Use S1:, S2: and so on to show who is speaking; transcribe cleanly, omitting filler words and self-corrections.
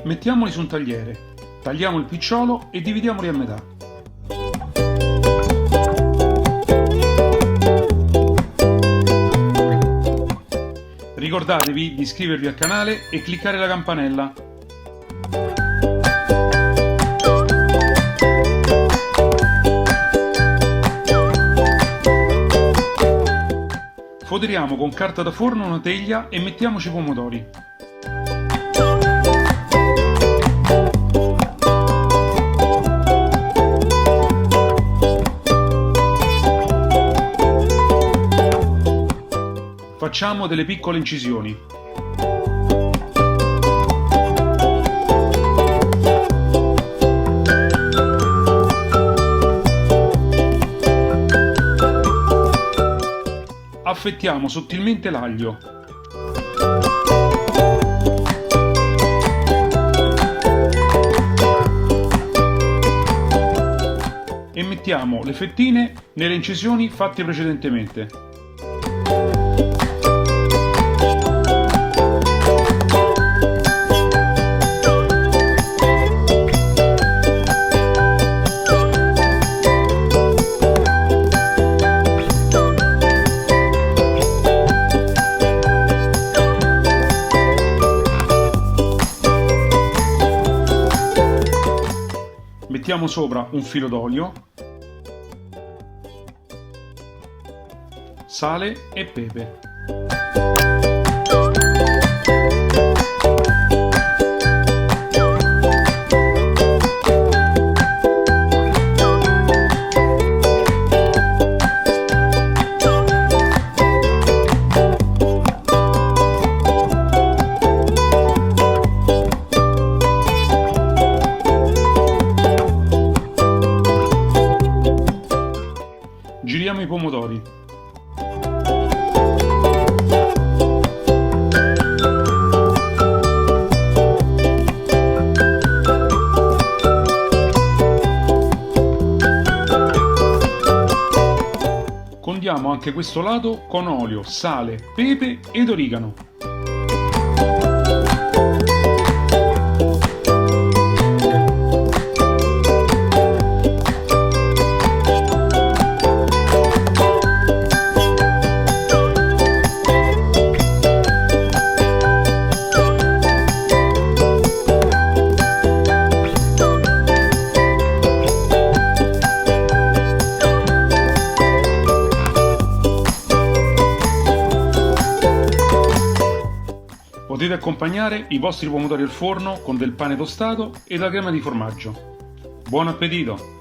S1: Mettiamoli su un tagliere, tagliamo il picciolo e dividiamoli a metà. Ricordatevi di iscrivervi al canale e cliccare la campanella. Foderiamo con carta da forno una teglia e mettiamoci i pomodori. Facciamo delle piccole incisioni. Affettiamo sottilmente l'aglio. E mettiamo le fettine nelle incisioni fatte precedentemente. Mettiamo sopra un filo d'olio, sale e pepe. Giriamo i pomodori. Condiamo anche questo lato con olio, sale, pepe ed origano. Potete accompagnare i vostri pomodori al forno con del pane tostato e la crema di formaggio. Buon appetito!